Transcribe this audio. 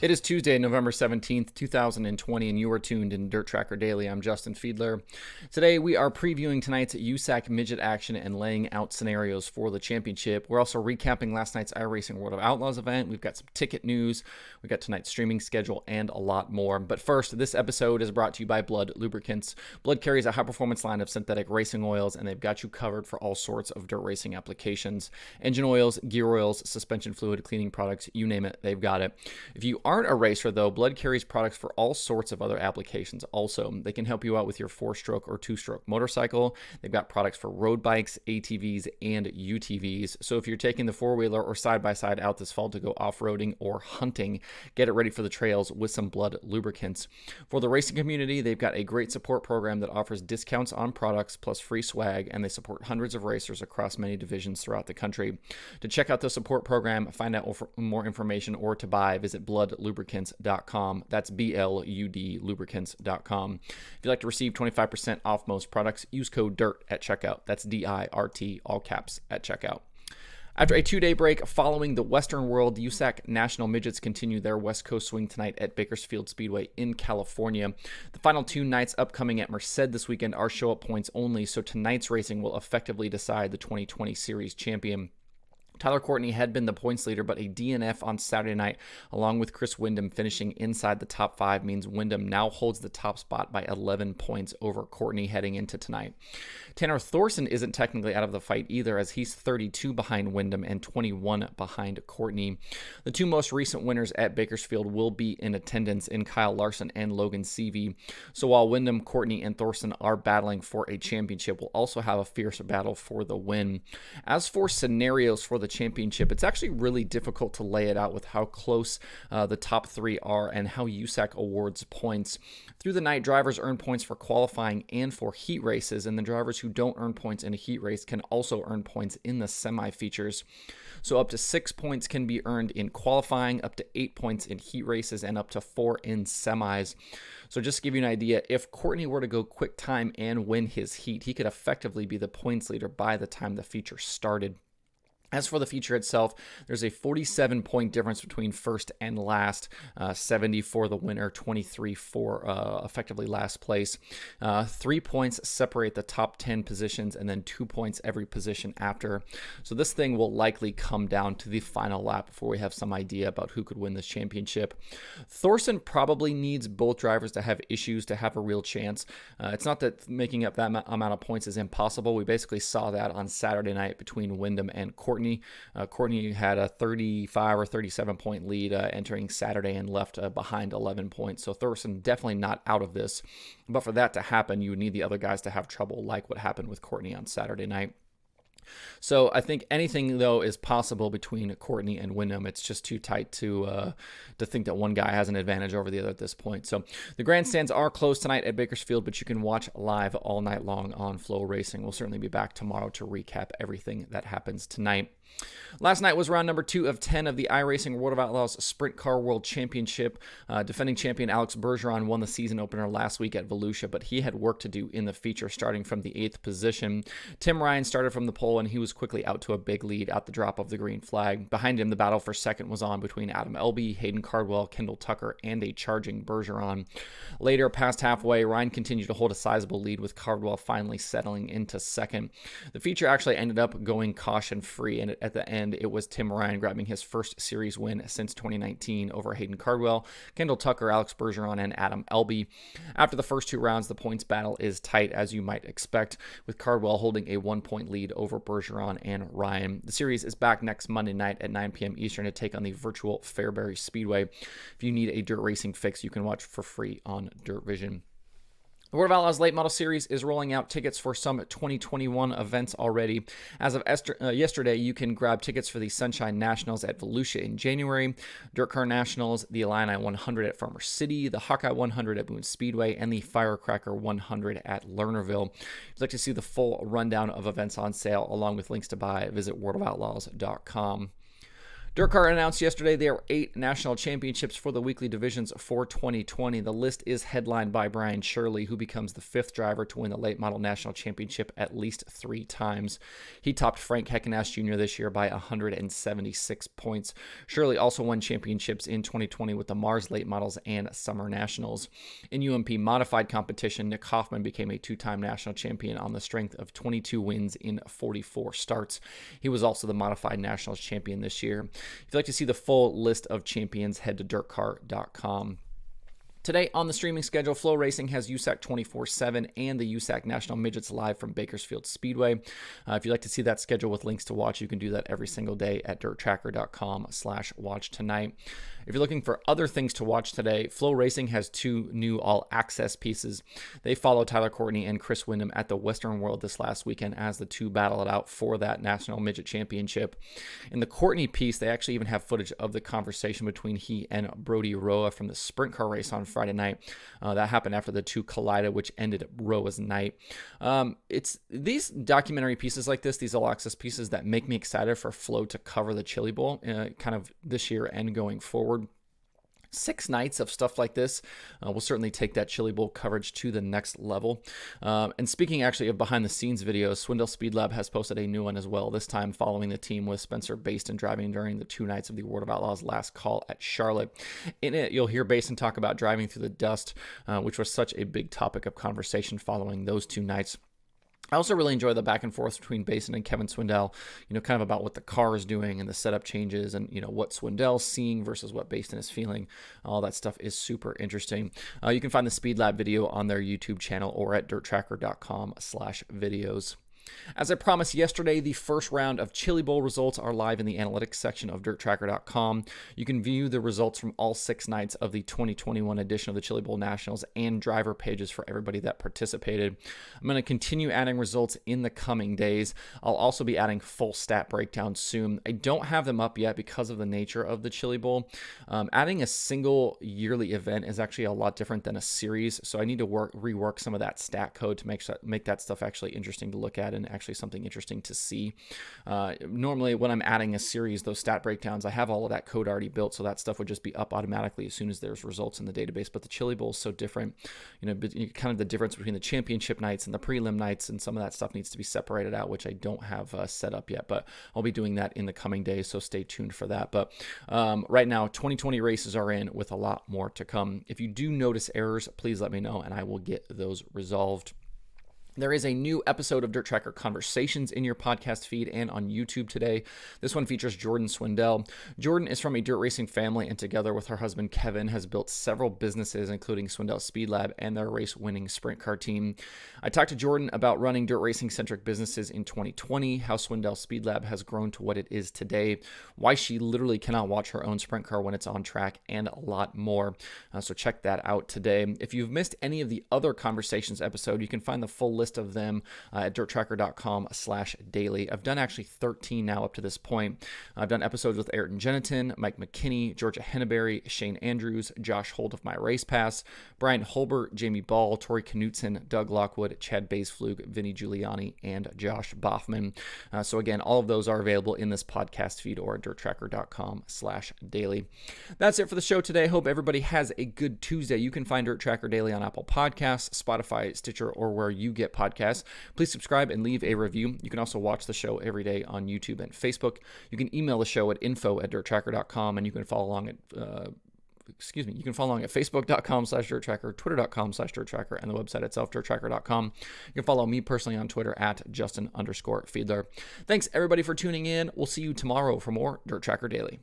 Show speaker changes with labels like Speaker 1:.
Speaker 1: It is Tuesday, November 17th, 2020, and you are tuned in DIRTRACKR Daily. I'm Justin Fiedler. Today, we are previewing tonight's USAC Midget action and laying out scenarios for the championship. We're also recapping last night's iRacing World of Outlaws event. We've got some ticket news. We've got tonight's streaming schedule and a lot more. But first, this episode is brought to you by Blood Lubricants. Blood carries a high-performance line of synthetic racing oils, and they've got you covered for all sorts of dirt racing applications. Engine oils, gear oils, suspension fluid, cleaning products, you name it, they've got it. If you aren't a racer, though, Blood carries products for all sorts of other applications also. They can help you out with your 4-stroke or 2-stroke motorcycle. They've got products for road bikes, ATVs, and UTVs. So if you're taking the 4-wheeler or side-by-side out this fall to go off-roading or hunting, get it ready for the trails with some Blood lubricants. For the racing community, they've got a great support program that offers discounts on products plus free swag, and they support hundreds of racers across many divisions throughout the country. To check out the support program, find out more information, or to buy, visit bloodlubricants.com. That's BLUD lubricants.com. If you'd like to receive 25% off most products, use code DIRT at checkout. That's DIRT, all caps, at checkout. After a 2-day break following the Western World, USAC National Midgets continue their West Coast swing tonight at Bakersfield Speedway in California. The final 2 nights upcoming at Merced this weekend are show-up points only, so tonight's racing will effectively decide the 2020 series champion. Courtney had been the points leader, but a DNF on Saturday night, along with Chris Windom finishing inside the top 5, means Windom now holds the top spot by 11 points over Courtney heading into tonight. Tanner Thorson isn't technically out of the fight either, as he's 32 behind Windom and 21 behind Courtney. The 2 most recent winners at Bakersfield will be in attendance in Kyle Larson and Logan Seavey. So while Windom, Courtney, and Thorson are battling for a championship, we'll also have a fierce battle for the win. As for scenarios for the championship, it's actually really difficult to lay it out with how close the top 3 are and how USAC awards points. Through the night, drivers earn points for qualifying and for heat races, and the drivers who don't earn points in a heat race can also earn points in the semi-features. So up to 6 points can be earned in qualifying, up to 8 points in heat races, and up to 4 in semis. So just to give you an idea, if Courtney were to go quick time and win his heat, he could effectively be the points leader by the time the feature started. As for the feature itself, there's a 47-point difference between first and last, 70 for the winner, 23 for effectively last place. 3 points separate the top 10 positions, and then 2 points every position after. So this thing will likely come down to the final lap before we have some idea about who could win this championship. Thorson probably needs both drivers to have issues to have a real chance. It's not that making up that amount of points is impossible. We basically saw that on Saturday night between Windom and Courtney. Courtney had a 35 or 37 point lead entering Saturday and left behind 11 points. So Thorson definitely not out of this. But for that to happen, you would need the other guys to have trouble, like what happened with Courtney on Saturday night. So I think anything, though, is possible between Courtney and Windom. It's just too tight to think that one guy has an advantage over the other at this point. So the grandstands are closed tonight at Bakersfield, but you can watch live all night long on Flow Racing. We'll certainly be back tomorrow to recap everything that happens tonight. Last night was round number 2 of 10 of the iRacing World of Outlaws Sprint Car World Championship. Defending champion Alex Bergeron won the season opener last week at Volusia, but he had work to do in the feature, starting from the 8th position. Tim Ryan started from the pole, and he was quickly out to a big lead at the drop of the green flag. Behind him, the battle for second was on between Adam Elby, Hayden Cardwell, Kendall Tucker, and a charging Bergeron. Later, past halfway, Ryan continued to hold a sizable lead, with Cardwell finally settling into second. The feature actually ended up going caution-free, and at the end, it was Tim Ryan grabbing his first series win since 2019 over Hayden Cardwell, Kendall Tucker, Alex Bergeron, and Adam Elby. After the first 2 rounds, the points battle is tight, as you might expect, with Cardwell holding a 1-point lead over Bergeron and Ryan. The series is back next Monday night at 9 p.m. Eastern to take on the virtual Fairbury Speedway. If you need a dirt racing fix, you can watch for free on Dirt Vision. The World of Outlaws Late Model Series is rolling out tickets for some 2021 events already. As of yesterday, you can grab tickets for the Sunshine Nationals at Volusia in January, DIRTCar Nationals, the Illini 100 at Farmer City, the Hawkeye 100 at Boone Speedway, and the Firecracker 100 at Lernerville. If you'd like to see the full rundown of events on sale, along with links to buy, visit worldofoutlaws.com. DIRTRACKR announced yesterday there are 8 national championships for the weekly divisions for 2020. The list is headlined by Brian Shirley, who becomes the 5th driver to win the late model national championship at least 3 times. He topped Frank Heckenass Jr. this year by 176 points. Shirley also won championships in 2020 with the Mars Late Models and Summer Nationals. In UMP modified competition, Nick Hoffman became a 2-time national champion on the strength of 22 wins in 44 starts. He was also the modified nationals champion this year. If you'd like to see the full list of champions, head to DIRTcar.com. Today on the streaming schedule, Flow Racing has USAC 24/7 and the USAC National Midgets live from Bakersfield Speedway. If you'd like to see that schedule with links to watch, you can do that every single day at DIRTRACKR.com/watch tonight. If you're looking for other things to watch today, Flow Racing has 2 new all-access pieces. They follow Tyler Courtney and Chris Windom at the Western World this last weekend as the 2 battle it out for that National Midget Championship. In the Courtney piece, they actually even have footage of the conversation between he and Brody Roa from the sprint car race on Friday night. That happened after the 2 collided, which ended Roa's night. It's these documentary pieces like this, these all-access pieces, that make me excited for Flow to cover the Chili Bowl kind of this year and going forward. 6 nights of stuff like this will certainly take that Chili Bowl coverage to the next level. And speaking actually of behind the scenes videos, Swindell Speed Lab has posted a new one as well, this time following the team with Spencer Baston driving during the 2 nights of the World of Outlaws last call at Charlotte. In it, you'll hear Baston talk about driving through the dust, which was such a big topic of conversation following those 2 nights. I also really enjoy the back and forth between Baston and Kevin Swindell, kind of about what the car is doing and the setup changes and, what Swindell's seeing versus what Baston is feeling. All that stuff is super interesting. You can find the Speed Lab video on their YouTube channel or at DIRTRACKR.com/videos. As I promised yesterday, the first round of Chili Bowl results are live in the analytics section of DIRTRACKR.com. You can view the results from all 6 nights of the 2021 edition of the Chili Bowl Nationals and driver pages for everybody that participated. I'm going to continue adding results in the coming days. I'll also be adding full stat breakdowns soon. I don't have them up yet because of the nature of the Chili Bowl. Adding a single yearly event is actually a lot different than a series, so I need to rework some of that stat code to make that stuff actually interesting to look at and actually something interesting to see. Normally when I'm adding a series, those stat breakdowns, I have all of that code already built, so that stuff would just be up automatically as soon as there's results in the database. But the Chili Bowl is so different, kind of the difference between the championship nights and the prelim nights, and some of that stuff needs to be separated out, which I don't have set up yet, but I'll be doing that in the coming days, so stay tuned for that. But right now, 2020 races are in with a lot more to come. If you do notice errors, please let me know and I will get those resolved. There is a new episode of DIRTRACKR Conversations in your podcast feed and on YouTube today. This one features Jordan Swindell. Jordan is from a dirt racing family and together with her husband Kevin has built several businesses, including Swindell Speed Lab and their race-winning sprint car team. I talked to Jordan about running dirt racing-centric businesses in 2020, how Swindell Speed Lab has grown to what it is today, why she literally cannot watch her own sprint car when it's on track, and a lot more. So check that out today. If you've missed any of the other Conversations episode, you can find the full list of them at DIRTRACKR.com/daily. I've done actually 13 now up to this point. I've done episodes with Ayrton Geniton, Mike McKinney, Georgia Henneberry, Shane Andrews, Josh Holt of My Race Pass, Brian Holbert, Jamie Ball, Tori Knutson, Doug Lockwood, Chad Baysflug, Vinny Giuliani, and Josh Boffman. So again, all of those are available in this podcast feed or at DIRTRACKR.com/daily. That's it for the show today. Hope everybody has a good Tuesday. You can find DIRTRACKR Daily on Apple Podcasts, Spotify, Stitcher, or where you get podcasts. Please subscribe and leave a review. You can also watch the show every day on YouTube and Facebook. You can email the show at info@dirttracker.com, and you can follow along at you can follow along at facebook.com/DIRTRACKR, twitter.com/DIRTRACKR, and the website itself, DIRTRACKR.com. You can follow me personally on Twitter at Justin_Fiedler. Thanks everybody for tuning in. We'll see you tomorrow for more DIRTRACKR Daily.